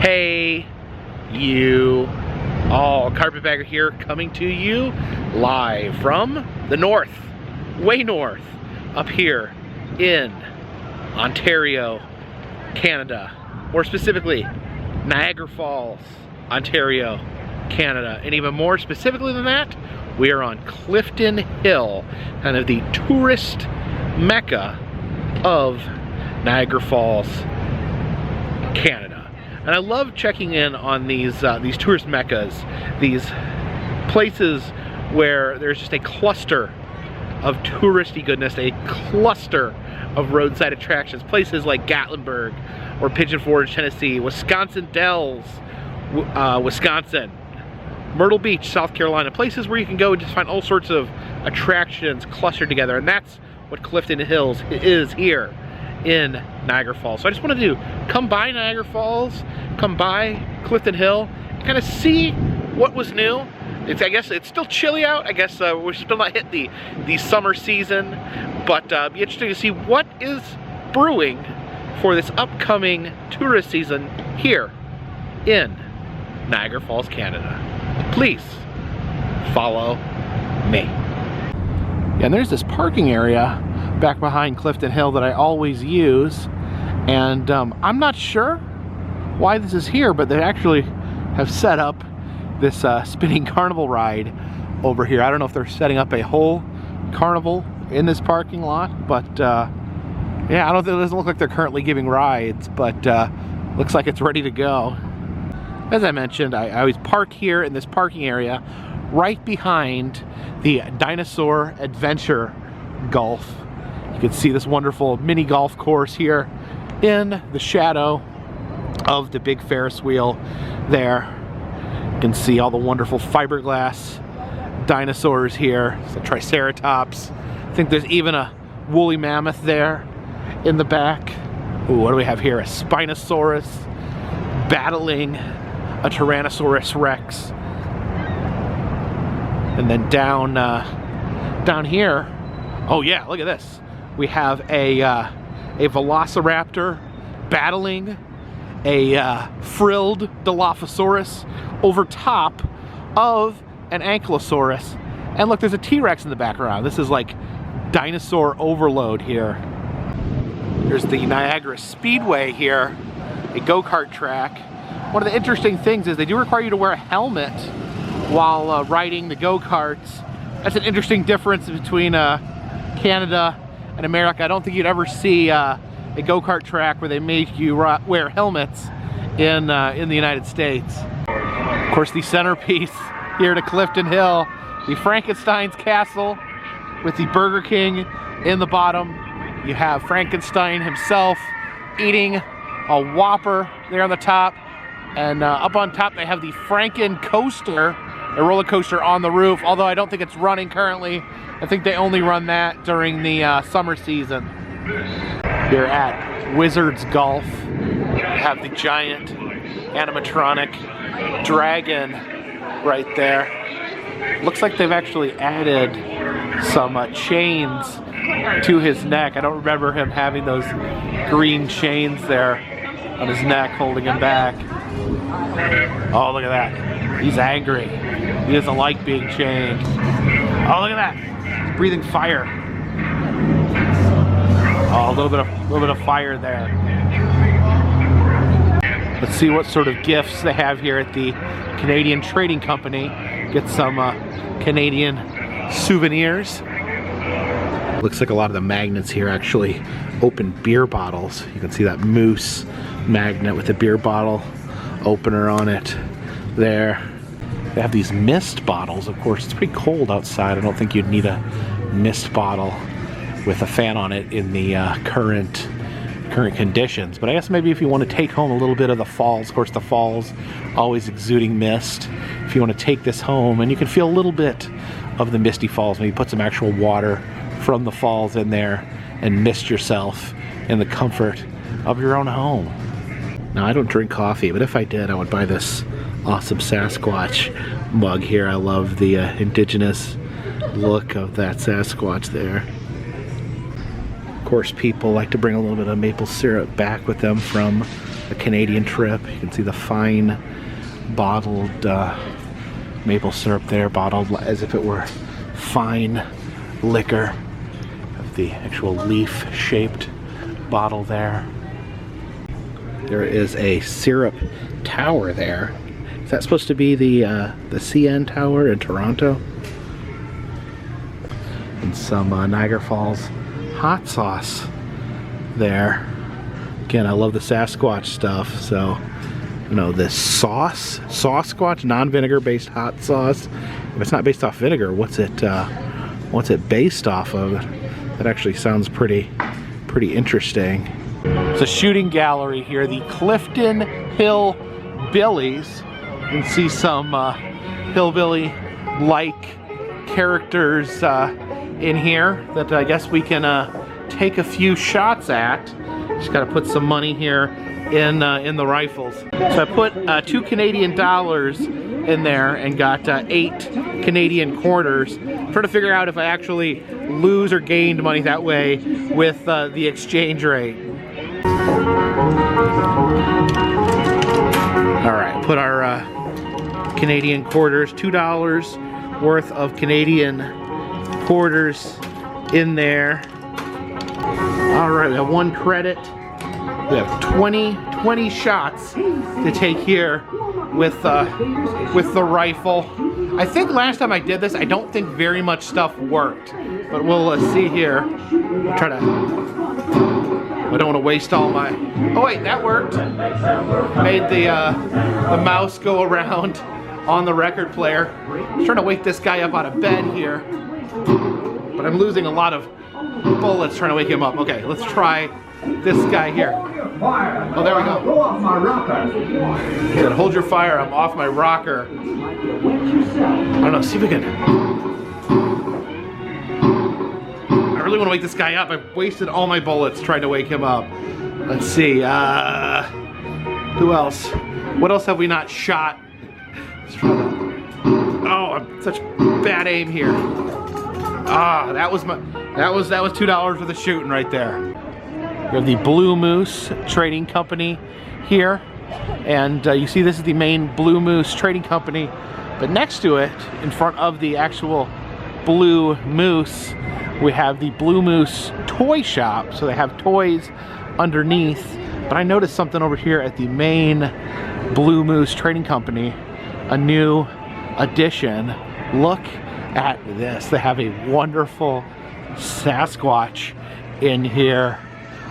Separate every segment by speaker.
Speaker 1: Hey, you all, Carpetbagger here, coming to you live from the north, way north, up here in Ontario, Canada. More specifically, Niagara Falls, Ontario, Canada. And even more specifically than that, we are on Clifton Hill, kind of the tourist mecca of Niagara Falls, Canada. And I love checking in on these tourist meccas, these places where there's just a cluster of touristy goodness, a cluster of roadside attractions. Places like Gatlinburg or Pigeon Forge, Tennessee, Wisconsin Dells, Wisconsin, Myrtle Beach, South Carolina. Places where you can go and just find all sorts of attractions clustered together. And that's what Clifton Hills is here in Niagara Falls. So I just wanted to come by Niagara Falls, come by Clifton Hill, kind of see what was new. I guess it's still chilly out. I guess we're still not hit the summer season, but be interesting to see what is brewing for this upcoming tourist season here in Niagara Falls, Canada. Please follow me. Yeah, and there's this parking area back behind Clifton Hill that I always use, and I'm not sure why this is here, but they actually have set up this spinning carnival ride over here. I don't know if they're setting up a whole carnival in this parking lot, but yeah, it doesn't look like they're currently giving rides, but looks like it's ready to go. As I mentioned, I always park here in this parking area right behind the Dinosaur Adventure Golf. You can see this wonderful mini golf course here in the shadow of the big Ferris wheel there. You can see all the wonderful fiberglass dinosaurs here. It's a Triceratops. I think there's even a woolly mammoth there in the back. Ooh, what do we have here? A Spinosaurus battling a Tyrannosaurus Rex. And then down here, oh yeah, look at this. We have a Velociraptor battling a frilled Dilophosaurus over top of an Ankylosaurus. And look, there's a T-Rex in the background. This is like dinosaur overload here. There's the Niagara Speedway here, a go-kart track. One of the interesting things is they do require you to wear a helmet while riding the go-karts. That's an interesting difference between Canada and America. I don't think you'd ever see a go-kart track where they make you wear helmets in the United States. Of course, the centerpiece here to Clifton Hill, the Frankenstein's castle with the Burger King in the bottom. You have Frankenstein himself eating a Whopper there on the top, and up on top they have the Franken Coaster, a roller coaster on the roof, although I don't think it's running currently. I think they only run that during the summer season. Here at Wizards Golf, you have the giant animatronic dragon right there. Looks like they've actually added some chains to his neck. I don't remember him having those green chains there on his neck holding him back. Oh, look at that. He's angry. He doesn't like being chained. Oh, look at that. He's breathing fire. Oh, a little bit of fire there. Let's see what sort of gifts they have here at the Canadian Trading Company. Get some Canadian souvenirs. Looks like a lot of the magnets here actually open beer bottles. You can see that moose magnet with a beer bottle opener on it there. They have these mist bottles. Of course, it's pretty cold outside. I don't think you'd need a mist bottle with a fan on it in the current conditions. But I guess maybe if you want to take home a little bit of the falls, of course the falls always exuding mist. If you want to take this home and you can feel a little bit of the misty falls, maybe put some actual water from the falls in there and mist yourself in the comfort of your own home. Now, I don't drink coffee, but if I did, I would buy this awesome Sasquatch mug here. I love the indigenous look of that Sasquatch there. Of course, people like to bring a little bit of maple syrup back with them from a Canadian trip. You can see the fine bottled maple syrup there, bottled as if it were fine liquor. Of the actual leaf-shaped bottle there. There is a syrup tower there. Is that supposed to be the CN Tower in Toronto? And some Niagara Falls hot sauce there. Again, I love the Sasquatch stuff, so you know, this sasquatch, non-vinegar based hot sauce. If it's not based off vinegar, what's it based off of? That actually sounds pretty interesting. It's a shooting gallery here, the Clifton Hill Billies. You can see some hillbilly-like characters in here that I guess we can take a few shots at. Just got to put some money here in the rifles. So I put $2 Canadian in there and got 8 Canadian quarters. Trying to figure out if I actually lose or gained money that way with the exchange rate. All right, put our Canadian quarters, $2 worth of Canadian quarters in there. All right, we have 1 credit. We have 20 shots to take here with the rifle. I think last time I did this, I don't think very much stuff worked, but we'll see here. Try to. I don't want to waste all my. Oh wait, that worked. Made the mouse go around on the record player. I'm trying to wake this guy up out of bed here, but I'm losing a lot of bullets trying to wake him up. Okay, let's try this guy here. Oh, there we go. Go off my rocker. He said, hold your fire, I'm off my rocker. I don't know, see if we can. I really want to wake this guy up. I've wasted all my bullets trying to wake him up. Let's see, who else? What else have we not shot? Let's try that. Oh, I'm such bad aim here. Ah, that was $2 worth of shooting right there. We have the Blue Moose Trading Company here, and you see this is the main Blue Moose Trading Company, but next to it, in front of the actual Blue Moose, we have the Blue Moose Toy Shop. So they have toys underneath, but I noticed something over here at the main Blue Moose Trading Company, a new addition. Look at this. They have a wonderful Sasquatch in here.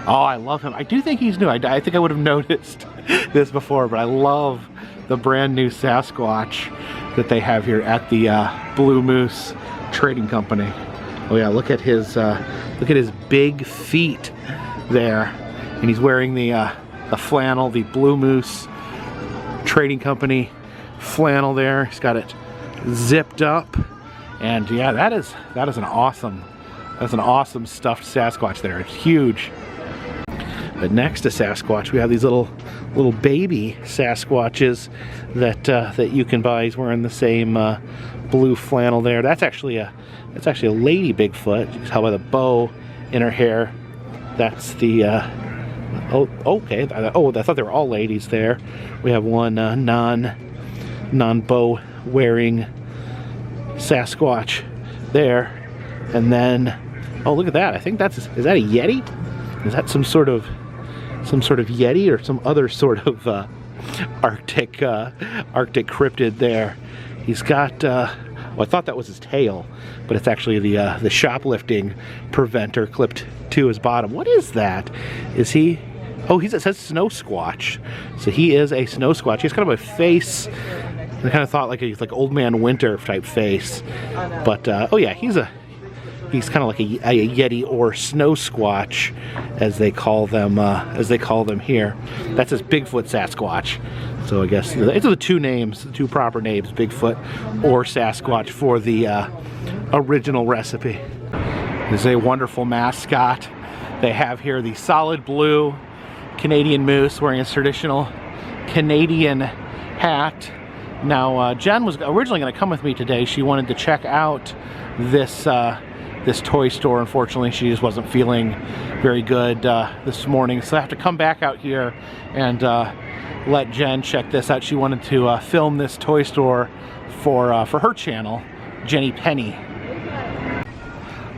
Speaker 1: Oh, I love him. I do think he's new. I think I would have noticed this before, but I love the brand new Sasquatch that they have here at the Blue Moose Trading Company. Oh yeah, look at his big feet there, and he's wearing the flannel, the Blue Moose Trading Company flannel there. He's got it zipped up, and yeah, that is an awesome stuffed Sasquatch there. It's huge. But next to Sasquatch, we have these little baby Sasquatches that you can buy. He's wearing the same blue flannel there. That's actually a lady Bigfoot. You can tell by the bow in her hair. That's the oh, okay. Oh, I thought they were all ladies there. We have one non-bow wearing Sasquatch there, and then oh, look at that. I think is that a Yeti? Is that some sort of Yeti or some other sort of Arctic cryptid there? He's got well, I thought that was his tail, but it's actually the shoplifting preventer clipped to his bottom. What is that? Is he? Oh, it says snow squatch. So he is a snow squatch. He's kind of a face. I kind of thought like Old Man Winter type face, but oh yeah, he's kind of like a Yeti or snow squatch, as they call them here. That's his Bigfoot Sasquatch. So I guess it's the two proper names, Bigfoot or Sasquatch, for the original recipe. This is a wonderful mascot they have here, the solid blue Canadian moose wearing his traditional Canadian hat. Now Jen was originally going to come with me today. She wanted to check out this this toy store. Unfortunately, she just wasn't feeling very good this morning, so I have to come back out here and let Jen check this out. She wanted to film this toy store for her channel, Jenny Penny.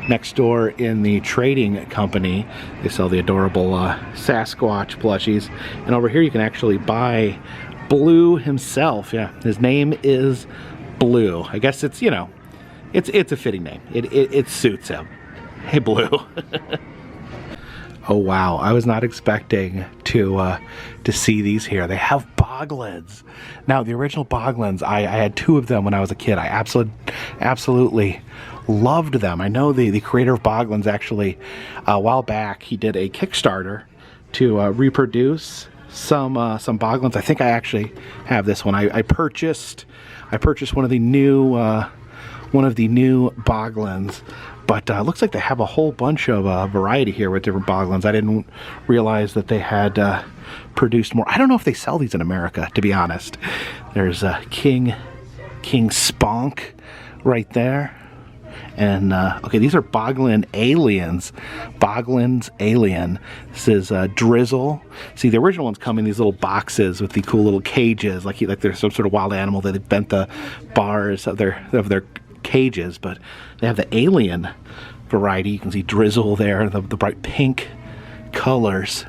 Speaker 1: Next door in the trading company, they sell the adorable Sasquatch plushies, and over here you can actually buy Blue himself. Yeah, his name is Blue. I guess it's, you know, it's a fitting name. It suits him. Hey, Blue. Oh wow, I was not expecting to see these here. They have Boglins. Now the original Boglins, I had 2 of them when I was a kid. I absolutely loved them. I know the creator of Boglins actually, a while back, he did a Kickstarter to reproduce some Boglins. I think I actually have this one. I purchased one of the new Boglins. But it looks like they have a whole bunch of variety here with different Boglins. I didn't realize that they had produced more. I don't know if they sell these in America, to be honest. There's King Spunk right there. And, okay, these are Boglin Aliens. Boglin's Alien. This is Drizzle. See, the original ones come in these little boxes with the cool little cages, like there's some sort of wild animal that had bent the bars of their cages, but they have the alien variety. You can see Drizzle there, the bright pink colors.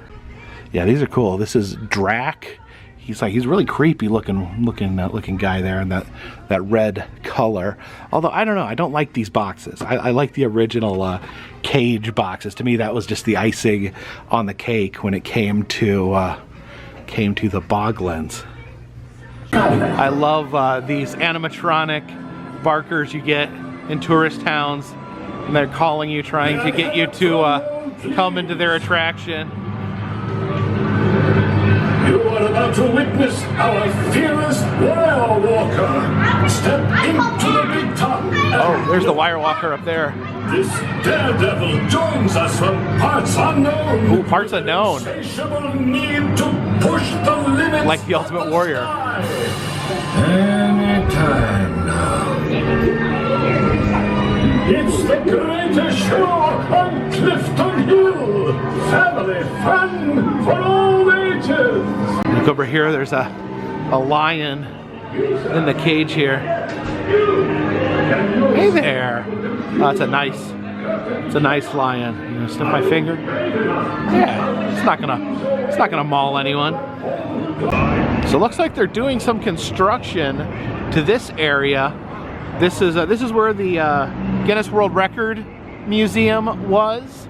Speaker 1: Yeah, these are cool. This is Drac. He's really creepy looking guy there, and that red color. Although I don't know, I don't like these boxes. I like the original cage boxes. To me, that was just the icing on the cake when it came to the Boglins. I love these animatronic barkers you get in tourist towns, and they're calling you, trying to get you to come into their attraction.
Speaker 2: You are about to witness our fearless wire walker. Step into the big top.
Speaker 1: Oh, there's the wire walker up there.
Speaker 2: This daredevil joins us from parts unknown.
Speaker 1: Ooh, parts unknown.
Speaker 2: Insatiable need to push the limits.
Speaker 1: Like the Ultimate Warrior.
Speaker 2: Anytime now. It's the greatest show on Clifton Hill. Family fun for all ages.
Speaker 1: Look over here, there's a lion in the cage here. Hey there. Oh, it's a nice lion. You gonna sniff my finger? Yeah, it's not gonna maul anyone. So it looks like they're doing some construction to this area. This is where the Guinness World Record Museum was,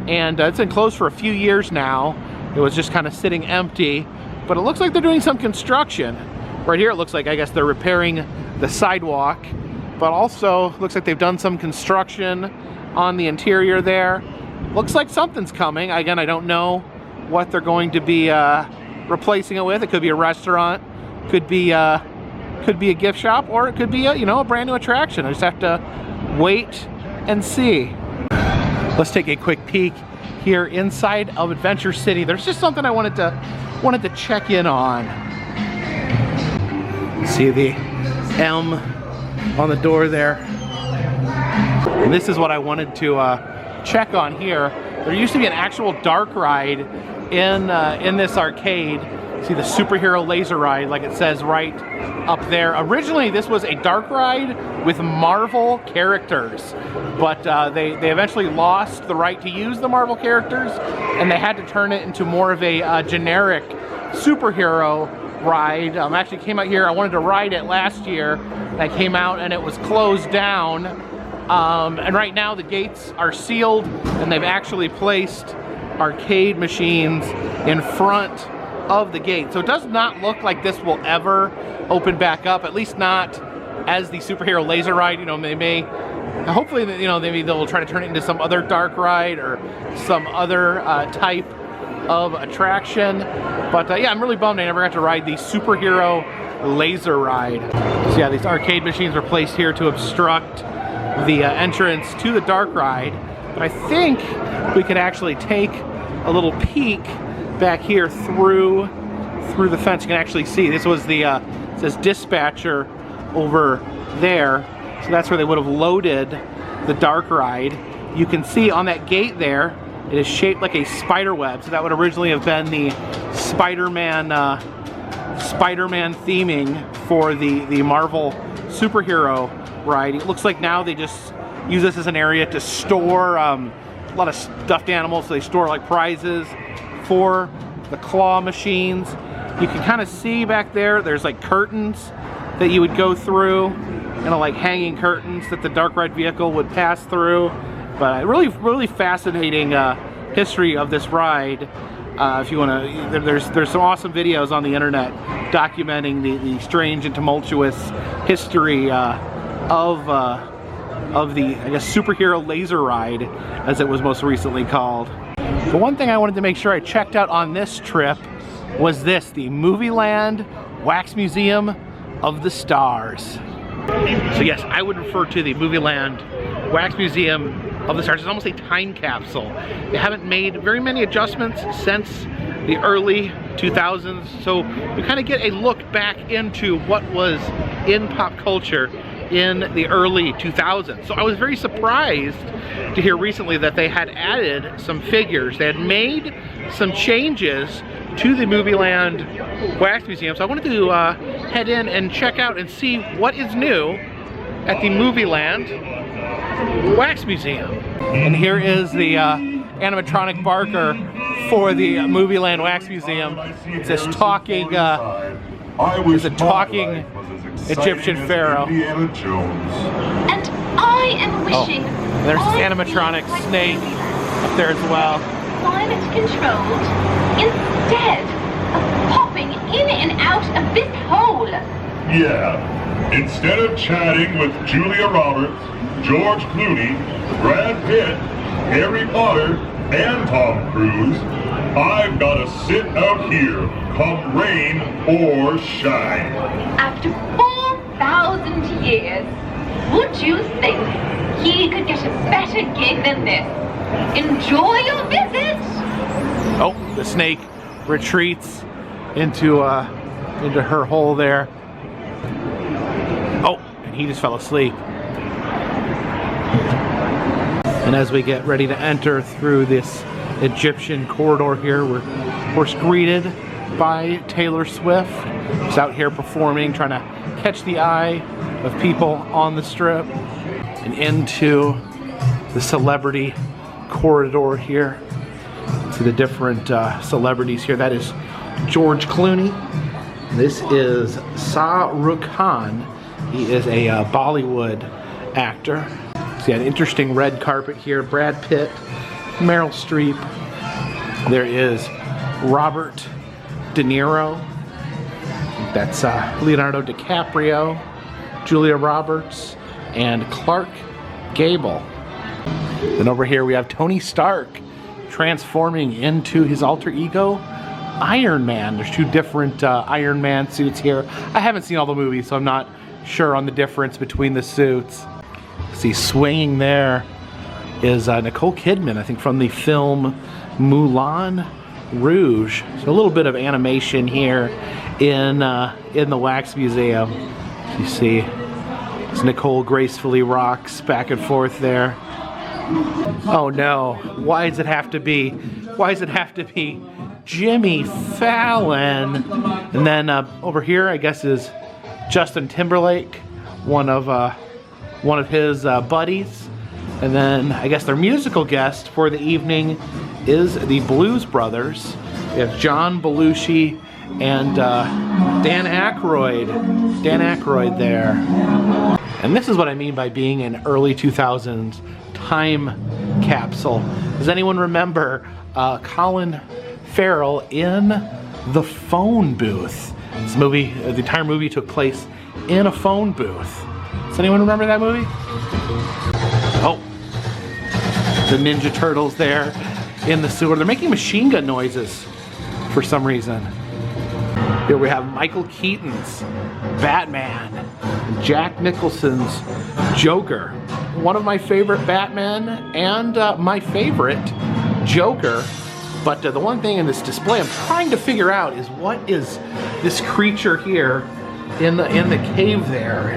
Speaker 1: and it's been closed for a few years now. It was just kind of sitting empty, but it looks like they're doing some construction. Right here it looks like, I guess, they're repairing the sidewalk, but also looks like they've done some construction on the interior there. Looks like something's coming. Again, I don't know what they're going to be replacing it with. It could be a restaurant, could be a gift shop, or it could be a brand new attraction. I just have to wait and see. Let's take a quick peek here inside of Adventure City. There's just something I wanted to check in on. See the M on the door there. And this is what I wanted to check on here. There used to be an actual dark ride in this arcade. See the superhero laser ride, like it says right up there. Originally, this was a dark ride with Marvel characters, but they eventually lost the right to use the Marvel characters, and they had to turn it into more of a generic superhero ride. Actually came out here, I wanted to ride it last year, and I came out and it was closed down. And right now the gates are sealed, and they've actually placed arcade machines in front of the gate. So it does not look like this will ever open back up, at least not as the superhero laser ride. They may, hopefully, maybe they'll try to turn it into some other dark ride or some other type of attraction. But yeah, I'm really bummed I never got to ride the superhero laser ride. So yeah, these arcade machines were placed here to obstruct the entrance to the dark ride. But I think we could actually take a little peek back here through the fence. You can actually see this was the it says dispatcher over there, so that's where they would have loaded the dark ride. you can see on that gate there, it is shaped like a spider web. So that would originally have been the Spider-Man theming for the Marvel superhero ride. It looks like now they just use this as an area to store a lot of stuffed animals. So they store like prizes for the claw machines. You can kind of see back there, there's like curtains that you would go through, like hanging curtains that the dark ride vehicle would pass through. But really fascinating history of this ride. If you want to, there's some awesome videos on the internet documenting the strange and tumultuous history of the, I guess, superhero laser ride, as it was most recently called. The one thing I wanted to make sure I checked out on this trip was this, the Movieland Wax Museum of the Stars. So yes, I would refer to the Movieland Wax Museum of the Stars. It's almost a time capsule. They haven't made very many adjustments since the early 2000s, so we kind of get a look back into what was in pop culture in the early 2000s. So I was very surprised to hear recently that they had added some figures. They had made some changes to the Movieland Wax Museum. So I wanted to head in and check out and see what is new at the Movieland Wax Museum. And here is the animatronic barker for the Movieland Wax Museum. It's this talking, Egyptian pharaoh.
Speaker 3: And I am wishing.
Speaker 1: There's this animatronic snake up there as well.
Speaker 3: Climate controlled instead of popping in and out of this hole.
Speaker 2: Yeah. Instead of chatting with Julia Roberts, George Clooney, Brad Pitt, Harry Potter, and Tom Cruise, I've got to sit out here, come rain or shine.
Speaker 3: After 4,000 years, would you think he could get a better gig than this? Enjoy your visit!
Speaker 1: Oh, the snake retreats into her hole there. Oh, and he just fell asleep. And as we get ready to enter through this Egyptian corridor here, we're of course greeted by Taylor Swift, who's out here performing, trying to catch the eye of people on the strip, and into the celebrity corridor here. See the different celebrities here. That is George Clooney. This is Shah Rukh Khan. He is a Bollywood actor. See an interesting red carpet here. Brad Pitt, Meryl Streep. There is Robert De Niro. That's Leonardo DiCaprio, Julia Roberts, and Clark Gable. Then over here we have Tony Stark transforming into his alter ego, Iron Man. There's two different Iron Man suits here. I haven't seen all the movies, so I'm not sure on the difference between the suits. See, swinging there is Nicole Kidman, I think from the film Moulin Rouge. So a little bit of animation here in the Wax Museum. You see, as Nicole gracefully rocks back and forth there. Oh no, why does it have to be Jimmy Fallon? And then over here, I guess, is Justin Timberlake, one of his buddies. And then I guess their musical guest for the evening is the Blues Brothers. We have John Belushi and Dan Aykroyd there. And this is what I mean by being an early 2000s time capsule. Does anyone remember Colin Farrell in The Phone Booth? This movie, the entire movie took place in a phone booth. Does anyone remember that movie? Oh, the Ninja Turtles there in the sewer. They're making machine gun noises for some reason. Here we have Michael Keaton's Batman, and Jack Nicholson's Joker. One of my favorite Batman and my favorite Joker. But the one thing in this display I'm trying to figure out is what is this creature here in the cave there.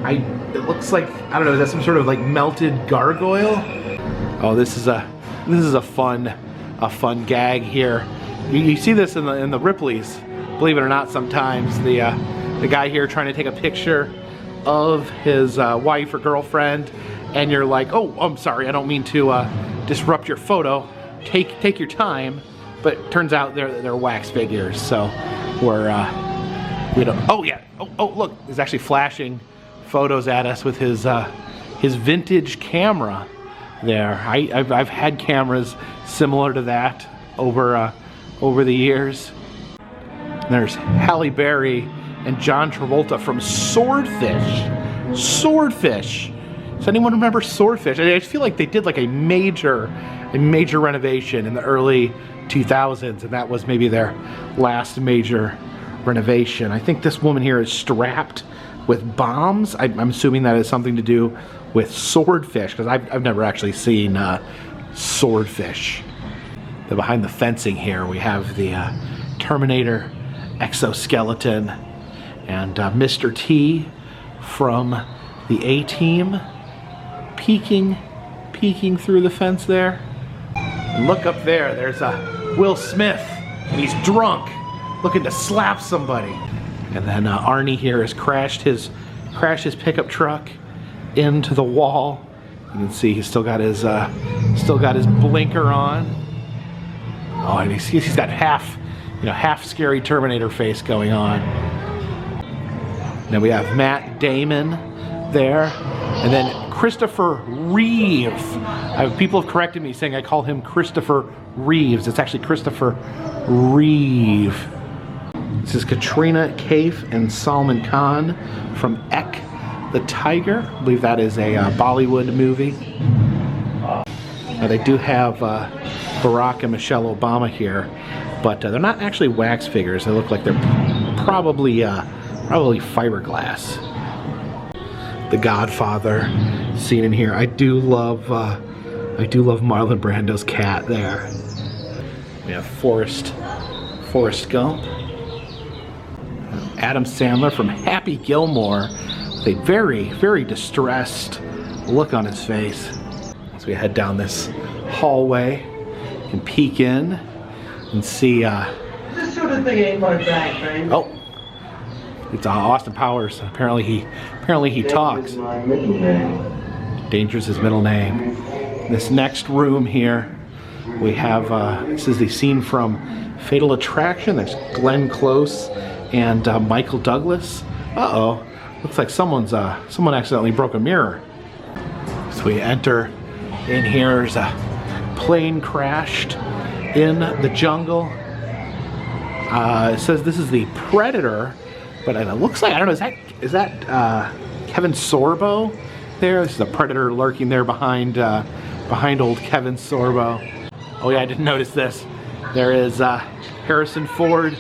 Speaker 1: It looks like, I don't know, is that some sort of like melted gargoyle? Oh, this is a fun gag here. You see this in the Ripleys, believe it or not. Sometimes the guy here trying to take a picture of his wife or girlfriend, and you're like, oh, I'm sorry, I don't mean to disrupt your photo. Take your time. But turns out they're wax figures, so we don't. Oh yeah. Oh look, he's actually flashing photos at us with his vintage camera. There, I've had cameras similar to that over the years. And there's Halle Berry and John Travolta from Swordfish. Swordfish. Does anyone remember Swordfish? I feel like they did like a major renovation in the early 2000s, and that was maybe their last major renovation. I think this woman here is strapped with bombs. I'm assuming that has something to do with Swordfish, because I've never actually seen Swordfish. Then behind the fencing here we have the Terminator exoskeleton and Mr. T from the A-Team peeking through the fence there. And look up there, there's Will Smith, and he's drunk, looking to slap somebody. And then Arnie here has crashed his pickup truck into the wall. You can see he's still got his blinker on. Oh, and he's got half scary Terminator face going on. Then we have Matt Damon there, and then Christopher Reeve. People have corrected me saying I call him Christopher Reeves. It's actually Christopher Reeve. This is Katrina Kaif and Salman Khan from Ek the Tiger. I believe that is a Bollywood movie. Now they do have Barack and Michelle Obama here, but they're not actually wax figures. They look like they're probably fiberglass. The Godfather scene in here. I do love Marlon Brando's cat there. We have Forrest Gump. Adam Sandler from Happy Gilmore with a very distressed look on his face. As we head down this hallway, you can peek in and see
Speaker 4: This sort of thing ain't my bag, man.
Speaker 1: oh, it's Austin Powers. Apparently he talks. Danger's his middle name. This next room here, we have this is the scene from Fatal Attraction. There's Glenn Close and Michael Douglas. Uh-oh, looks like someone accidentally broke a mirror. So we enter in here. There's a plane crashed in the jungle. It says this is the Predator, but it looks like, I don't know, is that Kevin Sorbo there? This is a Predator lurking there behind old Kevin Sorbo. Oh yeah, I didn't notice this. There is Harrison Ford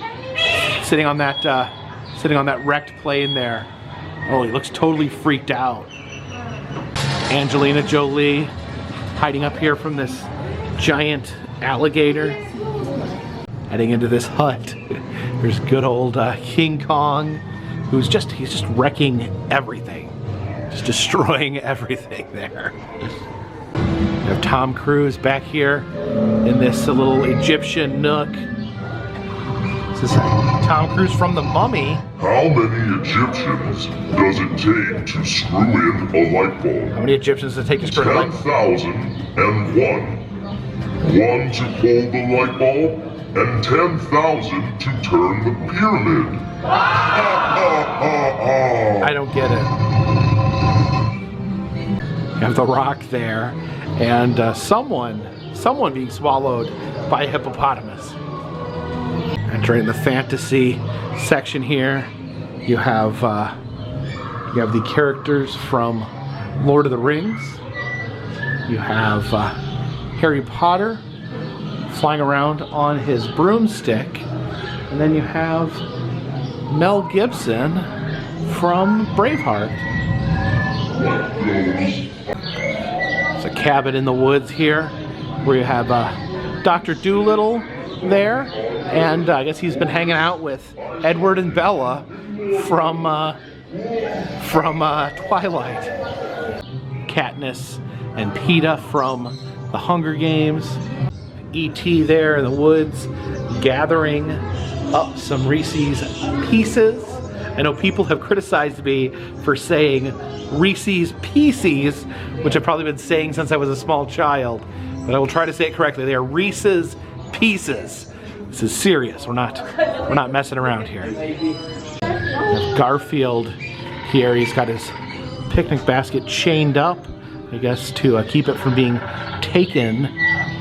Speaker 1: sitting on that wrecked plane there. Oh, he looks totally freaked out. Angelina Jolie hiding up here from this giant alligator. Heading into this hut, there's good old King Kong, he's just wrecking everything, just destroying everything there. We have Tom Cruise back here in this little Egyptian nook. This is Tom Cruise from The Mummy.
Speaker 2: How many Egyptians does it take to screw in a light bulb?
Speaker 1: How many Egyptians does it take to screw in a light bulb?
Speaker 2: 10,001. One to hold the light bulb, and 10,000 to turn the pyramid.
Speaker 1: I don't get it. You have The Rock there, and someone being swallowed by a hippopotamus. Entering the fantasy section here, you have the characters from Lord of the Rings. You have Harry Potter flying around on his broomstick, and then you have Mel Gibson from Braveheart. It's a cabin in the woods here where you have Dr. Dolittle there, and I guess he's been hanging out with Edward and Bella from Twilight. Katniss and Peeta from the Hunger Games. E.T. there in the woods, gathering up some Reese's Pieces. I know people have criticized me for saying Reese's Pieces, which I've probably been saying since I was a small child, but I will try to say it correctly. They are Reese's Pieces. This is serious. We're not messing around here. Garfield here. He's got his picnic basket chained up, I guess, to keep it from being taken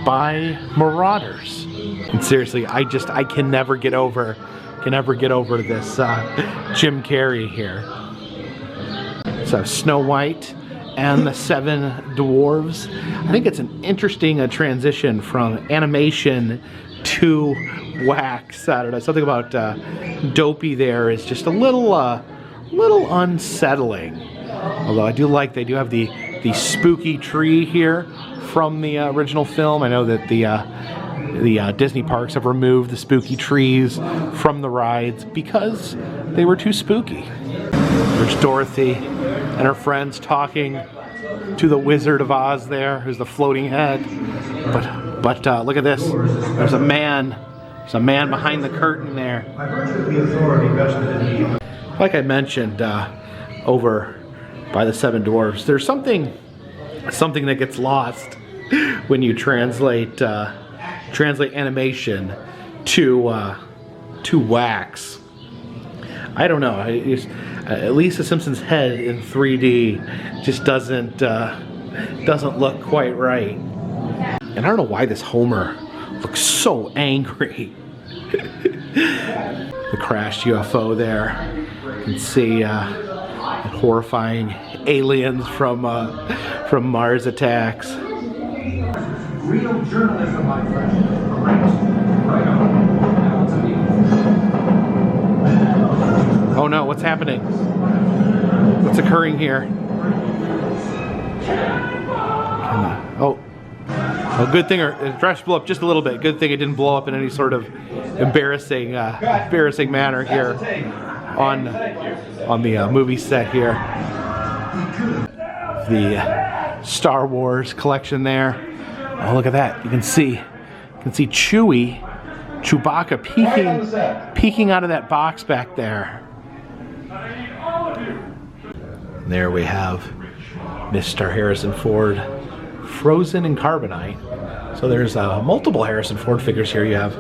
Speaker 1: by marauders. And seriously, I can never get over this Jim Carrey here. So Snow White and the Seven Dwarves. I think it's an interesting transition from animation to wax. I don't know, something about Dopey there is just a little unsettling. Although I do like they do have the spooky tree here from the original film. I know that the Disney parks have removed the spooky trees from the rides because they were too spooky. There's Dorothy and her friends talking to the Wizard of Oz there, who's the floating head. But look at this. There's a man behind the curtain there. Like I mentioned over by the Seven Dwarfs, there's something that gets lost when you translate animation to wax. I don't know. At least the Simpsons' head in 3D just doesn't look quite right. And I don't know why this Homer looks so angry. The crashed UFO there. You can see horrifying aliens from Mars attacks.
Speaker 4: Real journalism, my friend.
Speaker 1: Oh no, what's happening? What's occurring here? Oh, good thing the dress blew up just a little bit. Good thing it didn't blow up in any sort of embarrassing manner here on the movie set here. The Star Wars collection there. Oh, look at that! You can see Chewbacca peeking out of that box back there. And there we have Mr. Harrison Ford, frozen in carbonite. So there's multiple Harrison Ford figures here. You have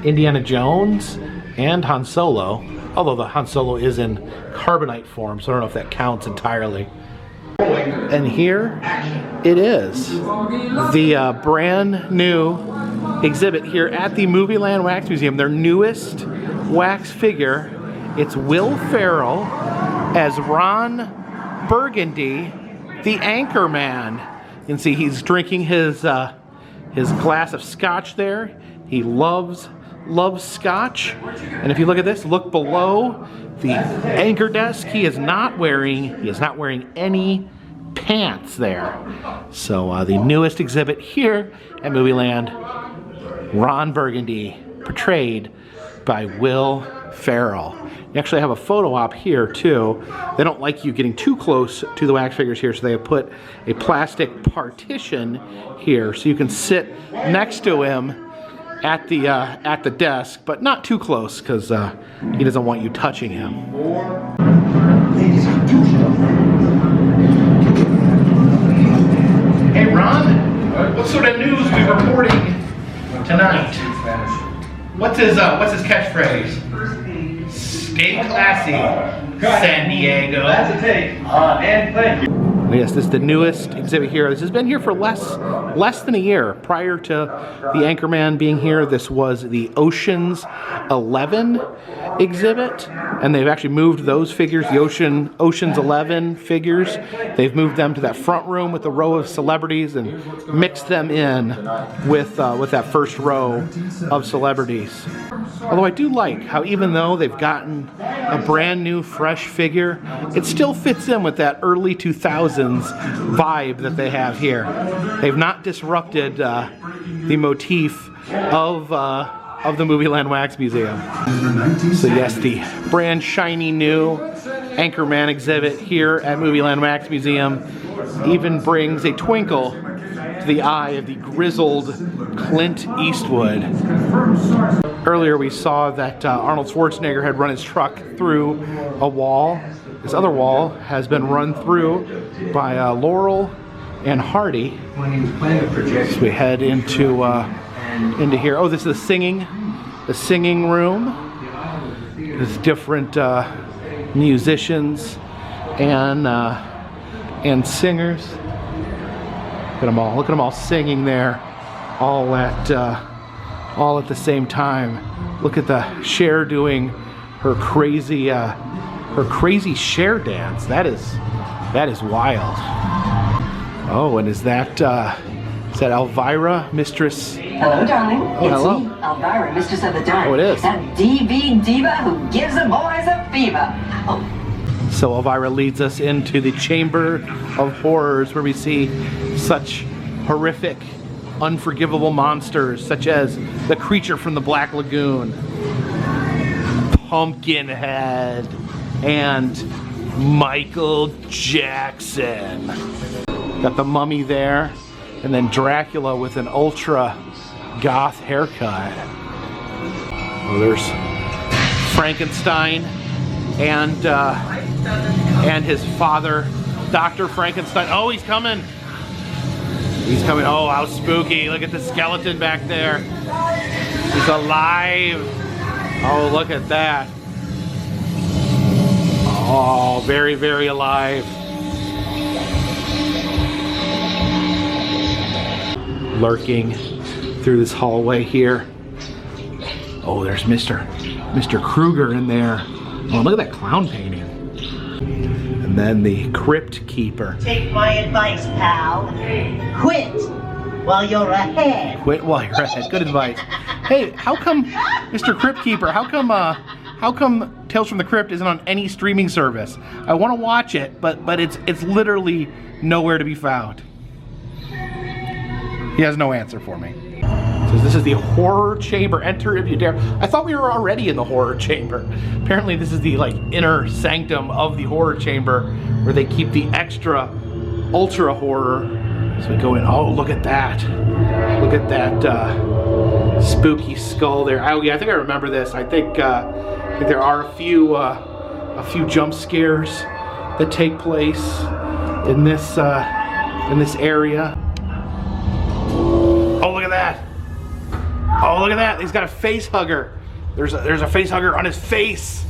Speaker 1: Indiana Jones and Han Solo, although the Han Solo is in carbonite form, so I don't know if that counts entirely. And here it is, the brand new exhibit here at the Movieland Wax Museum, their newest wax figure. It's Will Ferrell as Ron Burgundy, the Anchorman. You can see he's drinking his glass of scotch there. He loves scotch. And if you look at this, look below the anchor desk. He is not wearing any pants there. So the newest exhibit here at Movieland, Ron Burgundy, portrayed by Will Ferrell. You actually have a photo op here too. They don't like you getting too close to the wax figures here, so they have put a plastic partition here so you can sit next to him at the desk, but not too close because he doesn't want you touching him. Hey Ron, what sort of news are we reporting tonight? What's his catchphrase? Stay classy, San Diego.
Speaker 4: That's a take. And thank you.
Speaker 1: Yes, this is the newest exhibit here. This has been here for less than a year. Prior to the Anchorman being here, this was the Ocean's 11 exhibit, and they've actually moved those figures, the Ocean's 11 figures. They've moved them to that front room with a row of celebrities and mixed them in with that first row of celebrities. Although I do like how even though they've gotten a brand new fresh figure, it still fits in with that early 2000s vibe that they have here. They've not disrupted the motif of the Movieland Wax Museum. So yes, the brand shiny new Anchorman exhibit here at Movieland Wax Museum even brings a twinkle to the eye of the grizzled Clint Eastwood. Earlier we saw that Arnold Schwarzenegger had run his truck through a wall. This other wall has been run through by Laurel and Hardy. So we head into here. Oh, this is the singing room. There's different musicians and singers. Look at them all singing there, all at the same time. Look at the Cher doing her crazy Cher dance. That is wild. Oh, and is that Elvira, mistress?
Speaker 5: Hello, darling.
Speaker 1: Oh, hello.
Speaker 5: It's me, Elvira, mistress of the dark.
Speaker 1: Oh, it is.
Speaker 5: That DV diva who gives the boys a fever. Oh.
Speaker 1: So Elvira leads us into the Chamber of Horrors, where we see such horrific, unforgivable monsters, such as the creature from the Black Lagoon, Pumpkinhead, and Michael Jackson. Got the Mummy there, and then Dracula with an ultra goth haircut. Oh, there's Frankenstein and his father, Dr. Frankenstein. Oh, he's coming. He's coming. Oh, how spooky. Look at the skeleton back there. He's alive. Oh, look at that. Oh, very, very alive. Lurking through this hallway here. Oh, there's Mr. Krueger in there. Oh, look at that clown painting. And then the Crypt Keeper.
Speaker 6: Take my advice, pal. Quit while you're ahead.
Speaker 1: Quit while you're ahead. Good advice. Hey, how come, Mr. Crypt Keeper, how come Tales from the Crypt isn't on any streaming service? I want to watch it, but it's literally nowhere to be found. He has no answer for me. So this is the horror chamber. Enter if you dare. I thought we were already in the horror chamber. Apparently this is the inner sanctum of the horror chamber, where they keep the extra ultra horror. So we go in. Oh, look at that. Look at that spooky skull there. Oh yeah, I think I remember this. I think there are a few jump scares that take place in this area. Oh, look at that. Oh, look at that. He's got a face hugger. There's a face hugger on his face,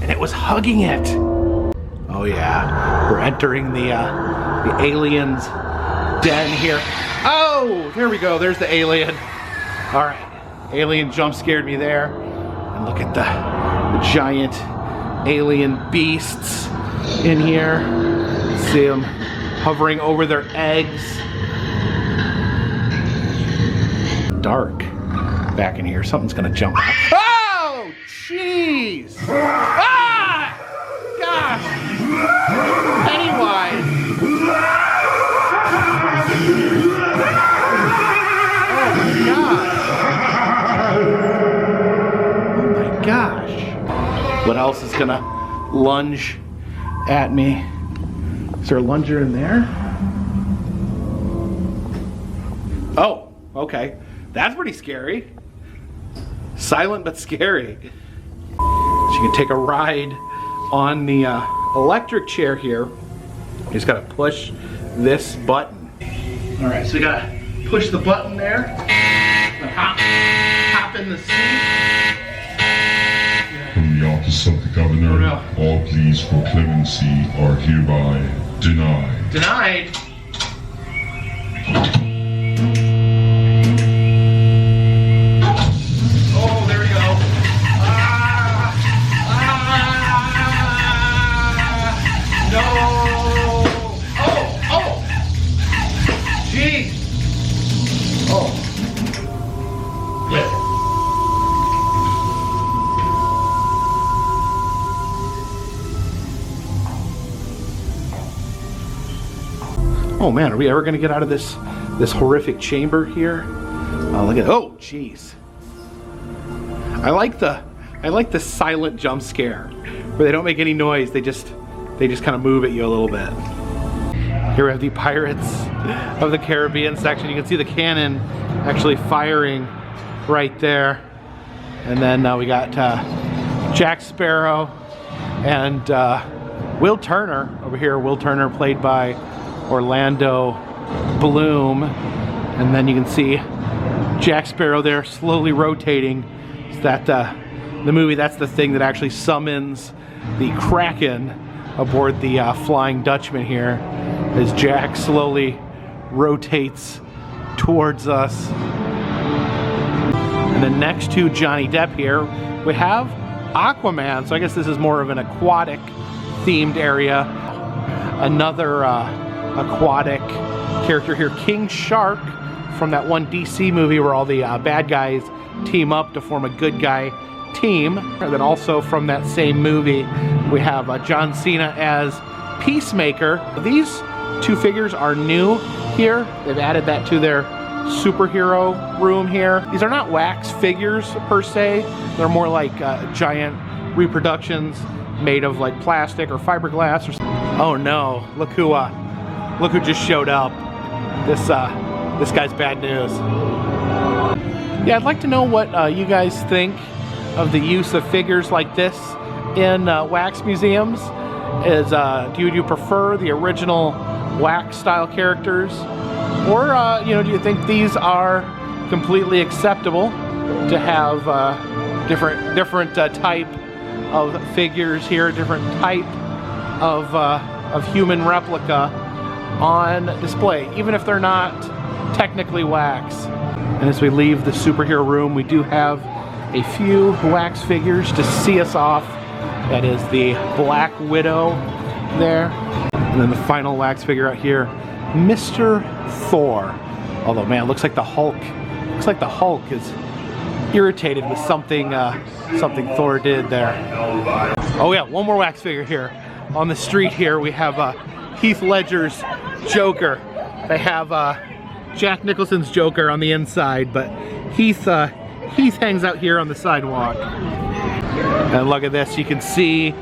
Speaker 1: and it was hugging it. Oh yeah, we're entering the alien's den here. Oh, there we go. There's the alien. All right, alien jump scared me there. And look at the giant alien beasts in here. See them hovering over their eggs. Dark back in here. Something's gonna jump out. Oh, jeez! Ah! Gosh! Pennywise! Oh my gosh! What else is gonna lunge at me? Is there a lunger in there? Oh, okay. That's pretty scary. Silent but scary. So you can take a ride on the electric chair here. You just gotta push this button. All right, so you gotta push the button there. Hop in the seat.
Speaker 2: From the office of the governor,
Speaker 1: Oh, no.
Speaker 2: all pleas for clemency are hereby denied.
Speaker 1: Denied. Oh, there we go. No. Oh. Jeez. Oh. Yeah. Oh man, are we ever gonna get out of this horrific chamber here? Oh, look at, oh jeez. I like the silent jump scare where they don't make any noise. They just kind of move at you a little bit. Here we have the Pirates of the Caribbean section. You can see the cannon actually firing right there. And then we got Jack Sparrow and Will Turner over here. Will Turner played by Orlando Bloom. And then you can see Jack Sparrow there slowly rotating. Is that the movie? That's the thing that actually summons the Kraken aboard the Flying Dutchman here, as Jack slowly rotates towards us. And then next to Johnny Depp here, we have Aquaman. So I guess this is more of an aquatic themed area. Another aquatic character here, King Shark, from that one DC movie where all the bad guys team up to form a good guy team. And then also from that same movie, we have John Cena as Peacemaker. These two figures are new here. They've added that to their superhero room here. These are not wax figures per se. They're more like giant reproductions made of like plastic or fiberglass or something. Oh no, look who just showed up. This guy's bad news. Yeah, I'd like to know what you guys think of the use of figures like this in wax museums. Do you prefer the original wax style characters, or do you think these are completely acceptable to have different type of figures here, different type of human replica on display, even if they're not technically wax? And as we leave the superhero room, we do have a few wax figures to see us off. That is the Black Widow there. And then the final wax figure out here, Mr. Thor. Although, man, looks like the Hulk is irritated with something Thor did there. Oh yeah, one more wax figure here. On the street here, we have Heath Ledger's Joker. They have Jack Nicholson's Joker on the inside, but Heath hangs out here on the sidewalk. And look at this, you can see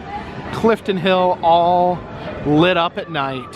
Speaker 1: Clifton Hill all lit up at night.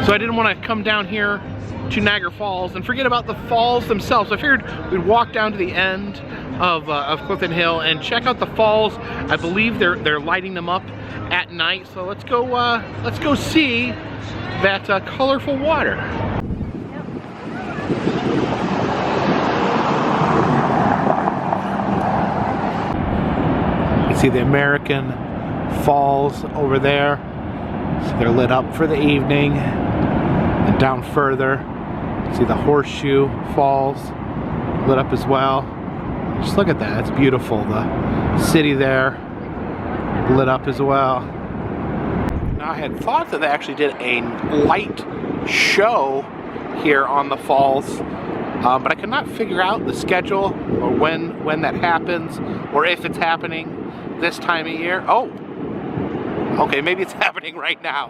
Speaker 1: So I didn't want to come down here to Niagara Falls and forget about the falls themselves. So I figured we'd walk down to the end of Clifton Hill and check out the falls. I believe they're lighting them up at night. So let's go see that colorful water. You can see the American Falls over there. So they're lit up for the evening. And down further, see the Horseshoe Falls lit up as well. Just look at that, it's beautiful. The city there lit up as well. Now I had thought that they actually did a light show here on the falls, but I could not figure out the schedule or when that happens, or if it's happening this time of year. Oh, okay, maybe it's happening right now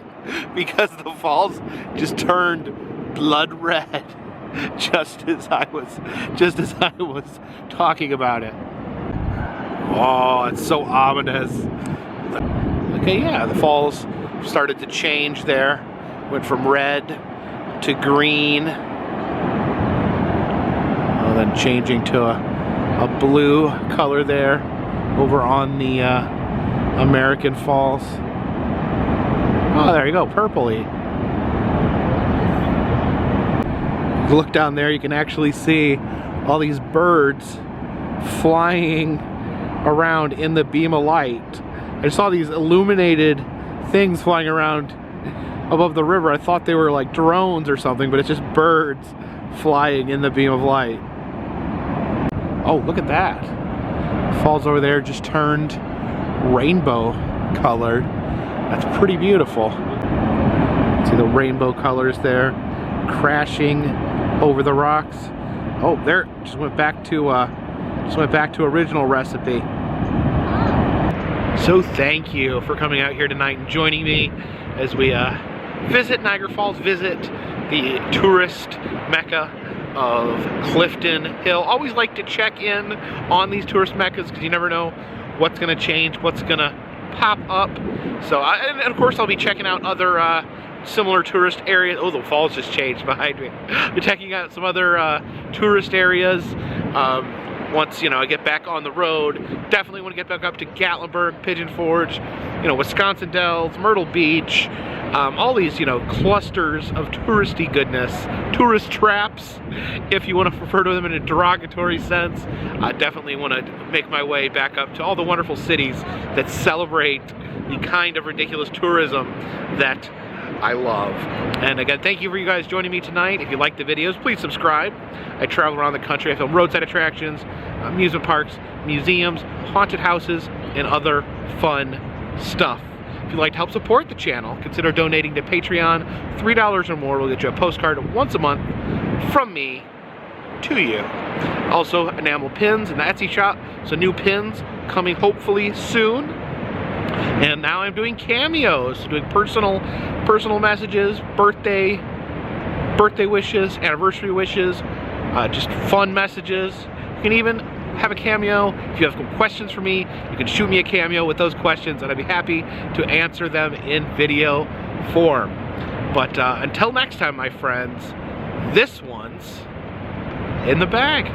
Speaker 1: because the falls just turned blood red just as I was talking about it. Oh, it's so ominous. Okay, yeah, the falls started to change there. Went from red to green. And then changing to a blue color there over on the American Falls. Oh, there you go, purpley. Look down there, you can actually see all these birds flying around in the beam of light. I saw these illuminated things flying around above the river. I thought they were like drones or something, but it's just birds flying in the beam of light. Oh, look at that. Falls over there just turned rainbow colored. That's pretty beautiful. See the rainbow colors there crashing over the rocks. Oh, there, just went back to original recipe. So thank you for coming out here tonight and joining me as we visit Niagara Falls, visit the tourist mecca of Clifton Hill. Always like to check in on these tourist meccas because you never know what's going to change, what's going to pop up. So, and of course, I'll be checking out other similar tourist areas. Oh, the falls just changed behind me. I'll be checking out some other tourist areas. Once, you know, I get back on the road, definitely want to get back up to Gatlinburg, Pigeon Forge, you know, Wisconsin Dells, Myrtle Beach, all these, you know, clusters of touristy goodness, tourist traps, if you want to refer to them in a derogatory sense. I definitely want to make my way back up to all the wonderful cities that celebrate the kind of ridiculous tourism that I love. And again, thank you for you guys joining me tonight. If you like the videos, please subscribe. I travel around the country. I film roadside attractions, amusement parks, museums, haunted houses, and other fun stuff. If you'd like to help support the channel, consider donating to Patreon. $3 or more will get you a postcard once a month from me to you. Also, enamel pins in the Etsy shop. So new pins coming hopefully soon. And now I'm doing cameos, doing personal messages, birthday wishes, anniversary wishes, just fun messages. You can even have a cameo. If you have questions for me, you can shoot me a cameo with those questions, and I'd be happy to answer them in video form. But until next time, my friends, this one's in the bag.